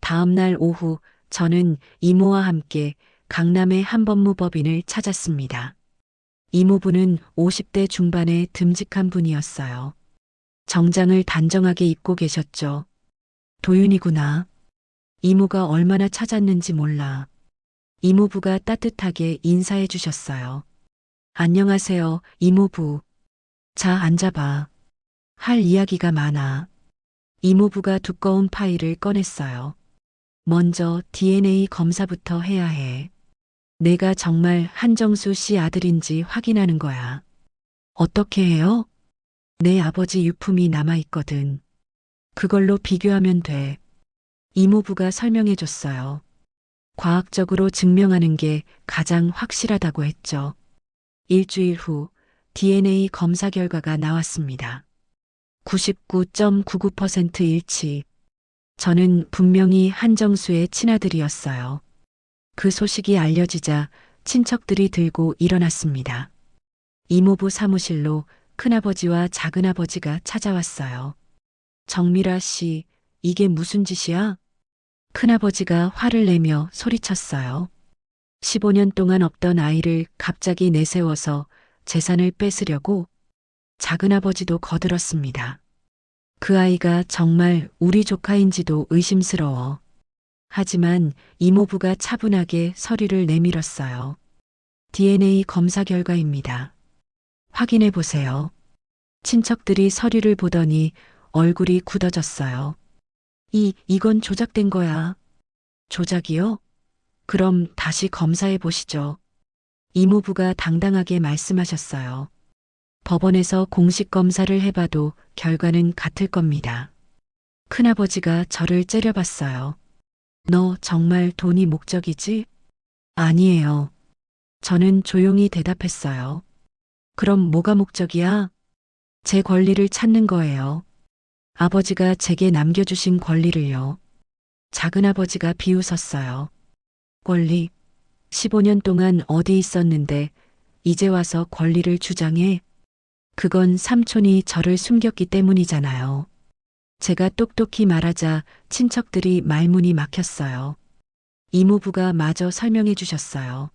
다음 날 오후 저는 이모와 함께 강남의 한법무법인을 찾았습니다. 이모부는 50대 중반의 듬직한 분이었어요. 정장을 단정하게 입고 계셨죠. 도윤이구나. 이모가 얼마나 찾았는지 몰라. 이모부가 따뜻하게 인사해 주셨어요. 안녕하세요, 이모부. 자, 앉아봐. 할 이야기가 많아. 이모부가 두꺼운 파일을 꺼냈어요. 먼저 DNA 검사부터 해야 해. 내가 정말 한정수 씨 아들인지 확인하는 거야. 어떻게 해요? 내 아버지 유품이 남아있거든. 그걸로 비교하면 돼. 이모부가 설명해 줬어요. 과학적으로 증명하는 게 가장 확실하다고 했죠. 일주일 후 DNA 검사 결과가 나왔습니다. 99.99% 일치. 저는 분명히 한정수의 친아들이었어요. 그 소식이 알려지자 친척들이 들고 일어났습니다. 이모부 사무실로 큰아버지와 작은아버지가 찾아왔어요. 정미라 씨, 이게 무슨 짓이야? 큰아버지가 화를 내며 소리쳤어요. 15년 동안 없던 아이를 갑자기 내세워서 재산을 뺏으려고. 작은아버지도 거들었습니다. 그 아이가 정말 우리 조카인지도 의심스러워. 하지만 이모부가 차분하게 서류를 내밀었어요. DNA 검사 결과입니다. 확인해 보세요. 친척들이 서류를 보더니 얼굴이 굳어졌어요. 이건 조작된 거야. 조작이요? 그럼 다시 검사해 보시죠. 이모부가 당당하게 말씀하셨어요. 법원에서 공식 검사를 해봐도 결과는 같을 겁니다. 큰아버지가 저를 째려봤어요. 너 정말 돈이 목적이지? 아니에요. 저는 조용히 대답했어요. 그럼 뭐가 목적이야? 제 권리를 찾는 거예요. 아버지가 제게 남겨주신 권리를요. 작은아버지가 비웃었어요. 권리? 15년 동안 어디 있었는데 이제 와서 권리를 주장해? 그건 삼촌이 저를 숨겼기 때문이잖아요. 제가 똑똑히 말하자 친척들이 말문이 막혔어요. 이모부가 마저 설명해 주셨어요.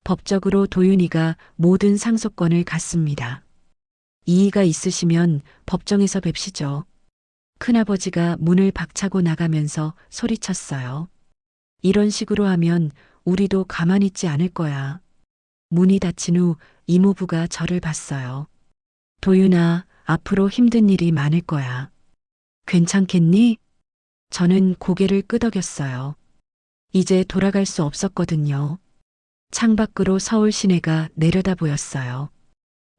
법적으로 도윤이가 모든 상속권을 갖습니다. 이의가 있으시면 법정에서 뵙시죠. 큰아버지가 문을 박차고 나가면서 소리쳤어요. 이런 식으로 하면 우리도 가만히 있지 않을 거야. 문이 닫힌 후 이모부가 저를 봤어요. 도윤아, 앞으로 힘든 일이 많을 거야. 괜찮겠니? 저는 고개를 끄덕였어요. 이제 돌아갈 수 없었거든요. 창밖으로 서울 시내가 내려다 보였어요.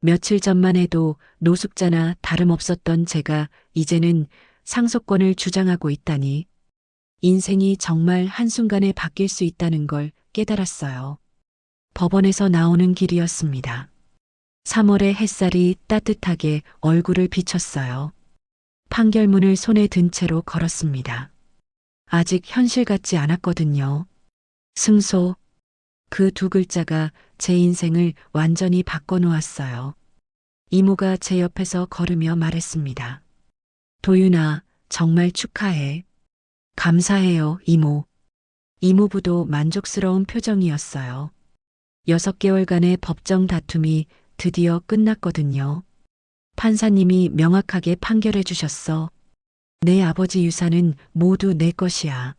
며칠 전만 해도 노숙자나 다름없었던 제가 이제는 상속권을 주장하고 있다니 인생이 정말 한순간에 바뀔 수 있다는 걸 깨달았어요. 법원에서 나오는 길이었습니다. 3월의 햇살이 따뜻하게 얼굴을 비쳤어요. 판결문을 손에 든 채로 걸었습니다. 아직 현실 같지 않았거든요. 승소. 그 두 글자가 제 인생을 완전히 바꿔놓았어요. 이모가 제 옆에서 걸으며 말했습니다. 도윤아, 정말 축하해. 감사해요, 이모. 이모부도 만족스러운 표정이었어요. 6개월간의 법정 다툼이 드디어 끝났거든요. 판사님이 명확하게 판결해 주셨어. 내 아버지 유산은 모두 내 것이야.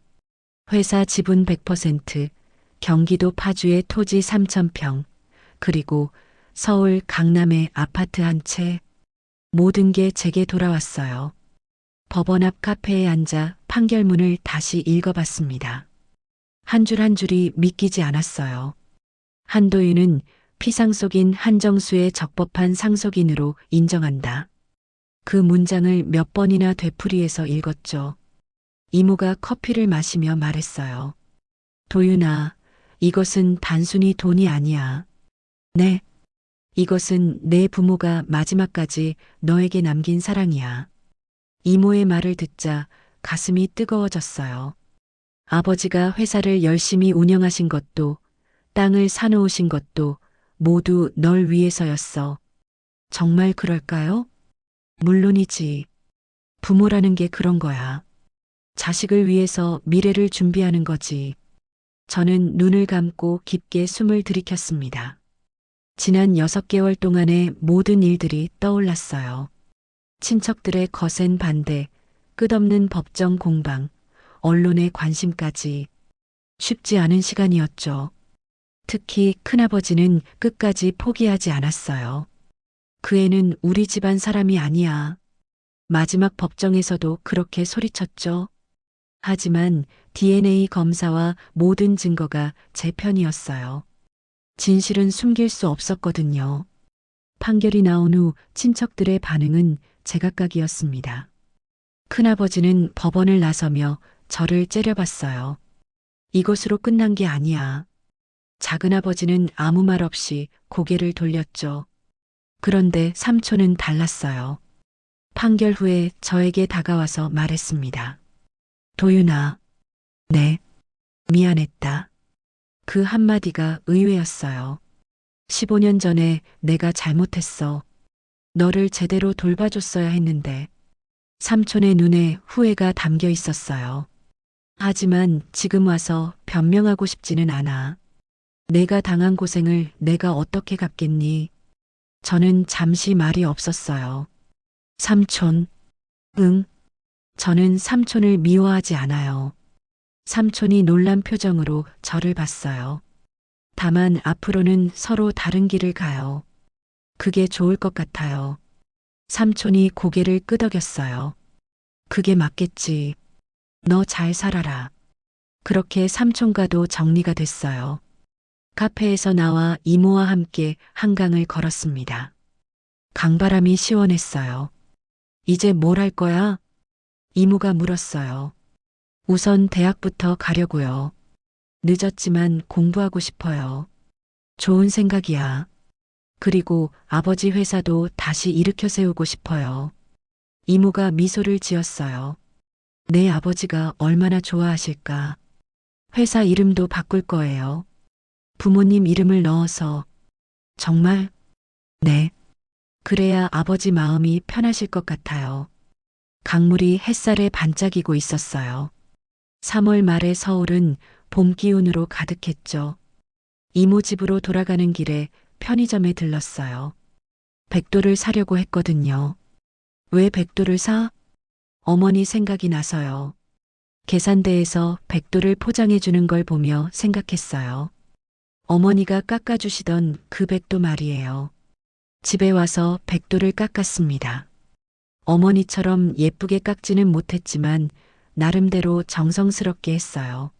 회사 지분 100%, 경기도 파주의 토지 3,000평, 그리고 서울 강남의 아파트 한 채. 모든 게 제게 돌아왔어요. 법원 앞 카페에 앉아 판결문을 다시 읽어봤습니다. 한 줄 한 줄이 믿기지 않았어요. 한도윤은 피상속인 한정수의 적법한 상속인으로 인정한다. 그 문장을 몇 번이나 되풀이해서 읽었죠. 이모가 커피를 마시며 말했어요. 도윤아, 이것은 단순히 돈이 아니야. 네. 이것은 내 부모가 마지막까지 너에게 남긴 사랑이야. 이모의 말을 듣자 가슴이 뜨거워졌어요. 아버지가 회사를 열심히 운영하신 것도, 땅을 사놓으신 것도 모두 널 위해서였어. 정말 그럴까요? 물론이지. 부모라는 게 그런 거야. 자식을 위해서 미래를 준비하는 거지. 저는 눈을 감고 깊게 숨을 들이켰습니다. 지난 6개월 동안의 모든 일들이 떠올랐어요. 친척들의 거센 반대, 끝없는 법정 공방, 언론의 관심까지. 쉽지 않은 시간이었죠. 특히 큰아버지는 끝까지 포기하지 않았어요. 그 애는 우리 집안 사람이 아니야. 마지막 법정에서도 그렇게 소리쳤죠. 하지만 DNA 검사와 모든 증거가 제 편이었어요. 진실은 숨길 수 없었거든요. 판결이 나온 후 친척들의 반응은 제각각이었습니다. 큰아버지는 법원을 나서며 저를 째려봤어요. 이것으로 끝난 게 아니야. 작은아버지는 아무 말 없이 고개를 돌렸죠. 그런데 삼촌은 달랐어요. 판결 후에 저에게 다가와서 말했습니다. 도윤아, 네, 미안했다. 그 한마디가 의외였어요. 15년 전에 내가 잘못했어. 너를 제대로 돌봐줬어야 했는데. 삼촌의 눈에 후회가 담겨 있었어요. 하지만 지금 와서 변명하고 싶지는 않아. 내가 당한 고생을 내가 어떻게 갚겠니? 저는 잠시 말이 없었어요. 삼촌, 응. 저는 삼촌을 미워하지 않아요. 삼촌이 놀란 표정으로 저를 봤어요. 다만 앞으로는 서로 다른 길을 가요. 그게 좋을 것 같아요. 삼촌이 고개를 끄덕였어요. 그게 맞겠지. 너 잘 살아라. 그렇게 삼촌과도 정리가 됐어요. 카페에서 나와 이모와 함께 한강을 걸었습니다. 강바람이 시원했어요. 이제 뭘 할 거야? 이모가 물었어요. 우선 대학부터 가려고요. 늦었지만 공부하고 싶어요. 좋은 생각이야. 그리고 아버지 회사도 다시 일으켜 세우고 싶어요. 이모가 미소를 지었어요. 내 아버지가 얼마나 좋아하실까. 회사 이름도 바꿀 거예요. 부모님 이름을 넣어서. 정말? 네. 그래야 아버지 마음이 편하실 것 같아요. 강물이 햇살에 반짝이고 있었어요. 3월 말의 서울은 봄 기운으로 가득했죠. 이모 집으로 돌아가는 길에 편의점에 들렀어요. 백도를 사려고 했거든요. 왜 백도를 사? 어머니 생각이 나서요. 계산대에서 백도를 포장해 주는 걸 보며 생각했어요. 어머니가 깎아주시던 그 백도 말이에요. 집에 와서 백도를 깎았습니다. 어머니처럼 예쁘게 깎지는 못했지만 나름대로 정성스럽게 했어요.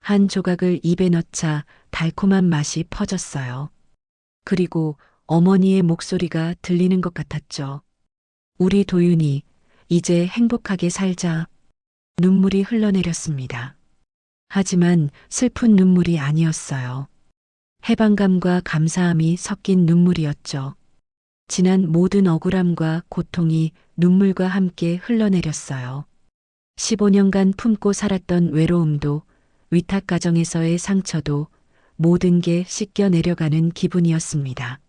한 조각을 입에 넣자 달콤한 맛이 퍼졌어요. 그리고 어머니의 목소리가 들리는 것 같았죠. 우리 도윤이 이제 행복하게 살자. 눈물이 흘러내렸습니다. 하지만 슬픈 눈물이 아니었어요. 해방감과 감사함이 섞인 눈물이었죠. 지난 모든 억울함과 고통이 눈물과 함께 흘러내렸어요. 15년간 품고 살았던 외로움도 위탁 가정에서의 상처도 모든 게 씻겨 내려가는 기분이었습니다.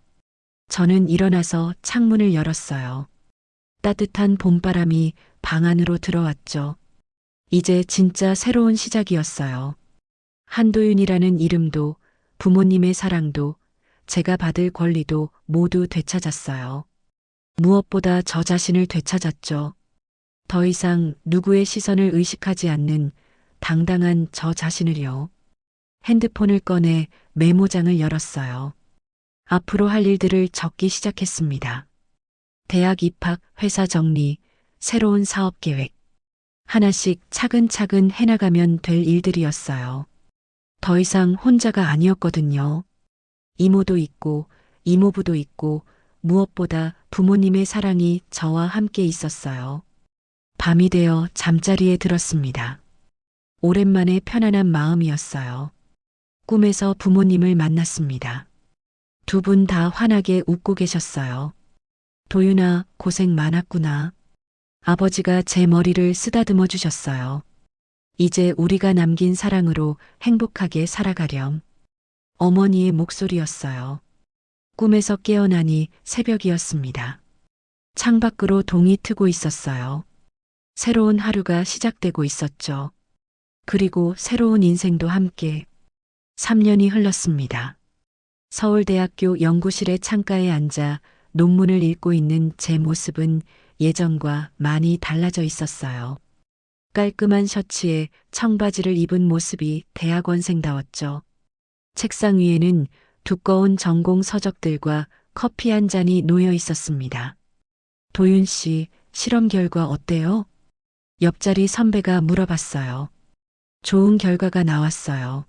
저는 일어나서 창문을 열었어요. 따뜻한 봄바람이 방 안으로 들어왔죠. 이제 진짜 새로운 시작이었어요. 한도윤이라는 이름도 부모님의 사랑도 제가 받을 권리도 모두 되찾았어요. 무엇보다 저 자신을 되찾았죠. 더 이상 누구의 시선을 의식하지 않는 당당한 저 자신을요. 핸드폰을 꺼내 메모장을 열었어요. 앞으로 할 일들을 적기 시작했습니다. 대학 입학, 회사 정리, 새로운 사업 계획. 하나씩 차근차근 해나가면 될 일들이었어요. 더 이상 혼자가 아니었거든요. 이모도 있고, 이모부도 있고, 무엇보다 부모님의 사랑이 저와 함께 있었어요. 밤이 되어 잠자리에 들었습니다. 오랜만에 편안한 마음이었어요. 꿈에서 부모님을 만났습니다. 두 분 다 환하게 웃고 계셨어요. 도윤아, 고생 많았구나. 아버지가 제 머리를 쓰다듬어 주셨어요. 이제 우리가 남긴 사랑으로 행복하게 살아가렴. 어머니의 목소리였어요. 꿈에서 깨어나니 새벽이었습니다. 창밖으로 동이 트고 있었어요. 새로운 하루가 시작되고 있었죠. 그리고 새로운 인생도 함께. 3년이 흘렀습니다. 서울대학교 연구실의 창가에 앉아 논문을 읽고 있는 제 모습은 예전과 많이 달라져 있었어요. 깔끔한 셔츠에 청바지를 입은 모습이 대학원생다웠죠. 책상 위에는 두꺼운 전공 서적들과 커피 한 잔이 놓여 있었습니다. 도윤 씨, 실험 결과 어때요? 옆자리 선배가 물어봤어요. 좋은 결과가 나왔어요.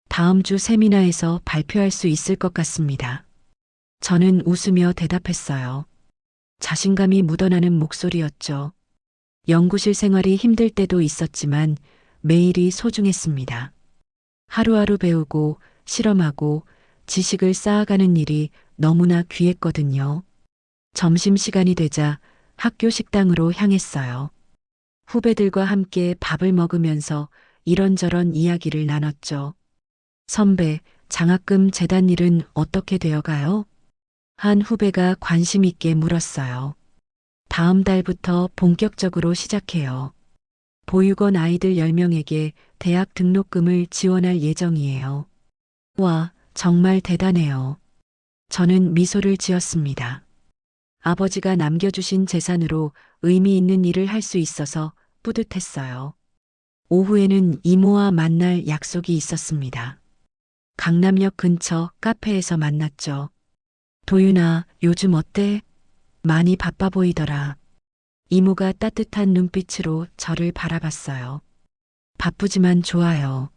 다음 주 세미나에서 발표할 수 있을 것 같습니다. 저는 웃으며 대답했어요. 자신감이 묻어나는 목소리였죠. 연구실 생활이 힘들 때도 있었지만 매일이 소중했습니다. 하루하루 배우고 실험하고 지식을 쌓아가는 일이 너무나 귀했거든요. 점심시간이 되자 학교 식당으로 향했어요. 후배들과 함께 밥을 먹으면서 이런저런 이야기를 나눴죠. 선배, 장학금 재단 일은 어떻게 되어가요? 한 후배가 관심 있게 물었어요. 다음 달부터 본격적으로 시작해요. 보육원 아이들 10명에게 대학 등록금을 지원할 예정이에요. 와, 정말 대단해요. 저는 미소를 지었습니다. 아버지가 남겨주신 재산으로 의미 있는 일을 할 수 있어서 뿌듯했어요. 오후에는 이모와 만날 약속이 있었습니다. 강남역 근처 카페에서 만났죠. 도윤아, 요즘 어때? 많이 바빠 보이더라. 이모가 따뜻한 눈빛으로 저를 바라봤어요. 바쁘지만 좋아요.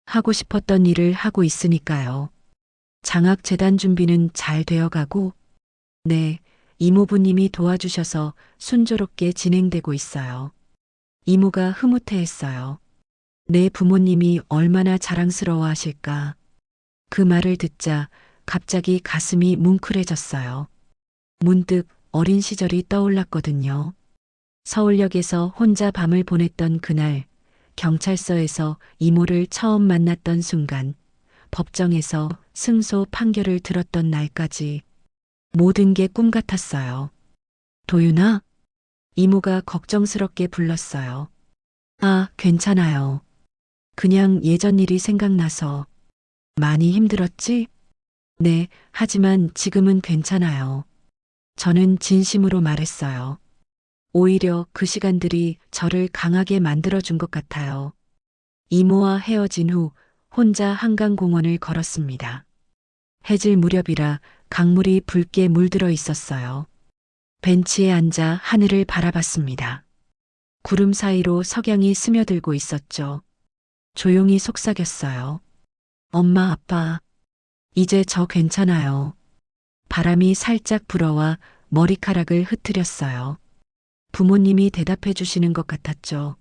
하고 싶었던 일을 하고 있으니까요. 장학재단 준비는 잘 되어가고, 네, 이모부님이 도와주셔서 순조롭게 진행되고 있어요. 이모가 흐뭇해했어요. 내 부모님이 얼마나 자랑스러워 하실까. 그 말을 듣자 갑자기 가슴이 뭉클해졌어요. 문득 어린 시절이 떠올랐거든요. 서울역에서 혼자 밤을 보냈던 그날, 경찰서에서 이모를 처음 만났던 순간, 법정에서 승소 판결을 들었던 날까지 모든 게 꿈 같았어요. 도윤아? 이모가 걱정스럽게 불렀어요. 아, 괜찮아요. 그냥 예전 일이 생각나서. 많이 힘들었지? 네, 하지만 지금은 괜찮아요. 저는 진심으로 말했어요. 오히려 그 시간들이 저를 강하게 만들어준 것 같아요. 이모와 헤어진 후 혼자 한강공원을 걸었습니다. 해질 무렵이라 강물이 붉게 물들어 있었어요. 벤치에 앉아 하늘을 바라봤습니다. 구름 사이로 석양이 스며들고 있었죠. 조용히 속삭였어요. 엄마, 아빠, 이제 저 괜찮아요. 바람이 살짝 불어와 머리카락을 흐트렸어요. 부모님이 대답해 주시는 것 같았죠.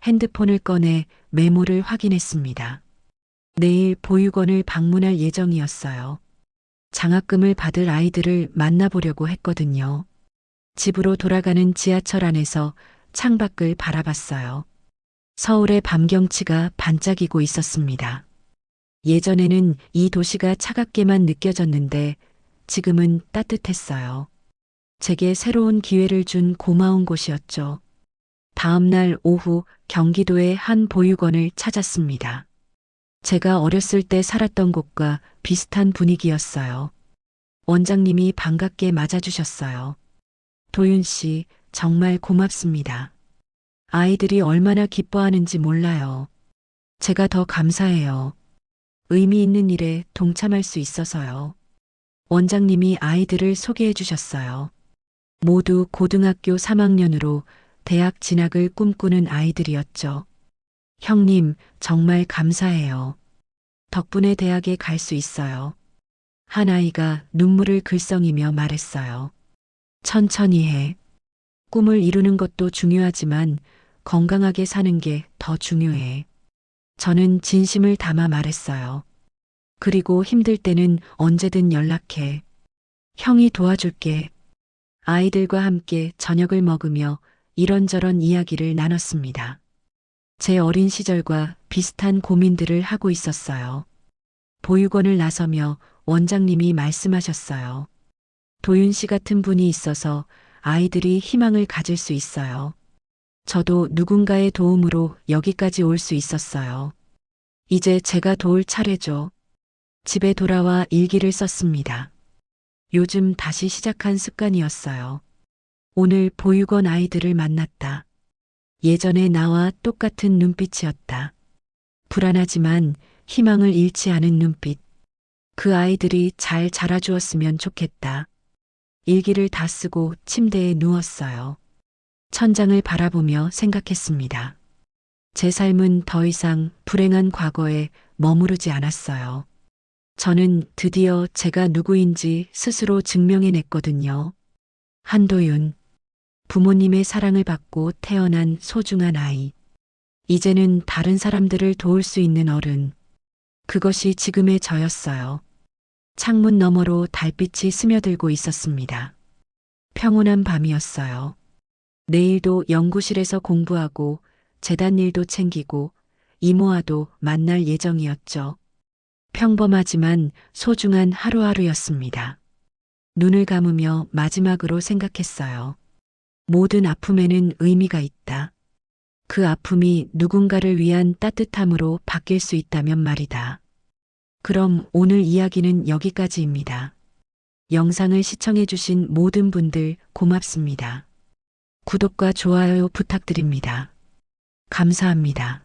핸드폰을 꺼내 메모를 확인했습니다. 내일 보육원을 방문할 예정이었어요. 장학금을 받을 아이들을 만나보려고 했거든요. 집으로 돌아가는 지하철 안에서 창밖을 바라봤어요. 서울의 밤 경치가 반짝이고 있었습니다. 예전에는 이 도시가 차갑게만 느껴졌는데 지금은 따뜻했어요. 제게 새로운 기회를 준 고마운 곳이었죠. 다음 날 오후 경기도의 한 보육원을 찾았습니다. 제가 어렸을 때 살았던 곳과 비슷한 분위기였어요. 원장님이 반갑게 맞아주셨어요. 도윤 씨, 정말 고맙습니다. 아이들이 얼마나 기뻐하는지 몰라요. 제가 더 감사해요. 의미 있는 일에 동참할 수 있어서요. 원장님이 아이들을 소개해 주셨어요. 모두 고등학교 3학년으로 대학 진학을 꿈꾸는 아이들이었죠. 형님, 정말 감사해요. 덕분에 대학에 갈 수 있어요. 한 아이가 눈물을 글썽이며 말했어요. 천천히 해. 꿈을 이루는 것도 중요하지만 건강하게 사는 게 더 중요해. 저는 진심을 담아 말했어요. 그리고 힘들 때는 언제든 연락해. 형이 도와줄게. 아이들과 함께 저녁을 먹으며 이런저런 이야기를 나눴습니다. 제 어린 시절과 비슷한 고민들을 하고 있었어요. 보육원을 나서며 원장님이 말씀하셨어요. 도윤 씨 같은 분이 있어서 아이들이 희망을 가질 수 있어요. 저도 누군가의 도움으로 여기까지 올 수 있었어요. 이제 제가 도울 차례죠. 집에 돌아와 일기를 썼습니다. 요즘 다시 시작한 습관이었어요. 오늘 보육원 아이들을 만났다. 예전의 나와 똑같은 눈빛이었다. 불안하지만 희망을 잃지 않은 눈빛. 그 아이들이 잘 자라주었으면 좋겠다. 일기를 다 쓰고 침대에 누웠어요. 천장을 바라보며 생각했습니다. 제 삶은 더 이상 불행한 과거에 머무르지 않았어요. 저는 드디어 제가 누구인지 스스로 증명해냈거든요. 한도윤, 부모님의 사랑을 받고 태어난 소중한 아이. 이제는 다른 사람들을 도울 수 있는 어른. 그것이 지금의 저였어요. 창문 너머로 달빛이 스며들고 있었습니다. 평온한 밤이었어요. 내일도 연구실에서 공부하고 재단 일도 챙기고 이모와도 만날 예정이었죠. 평범하지만 소중한 하루하루였습니다. 눈을 감으며 마지막으로 생각했어요. 모든 아픔에는 의미가 있다. 그 아픔이 누군가를 위한 따뜻함으로 바뀔 수 있다면 말이다. 그럼 오늘 이야기는 여기까지입니다. 영상을 시청해주신 모든 분들 고맙습니다. 구독과 좋아요 부탁드립니다. 감사합니다.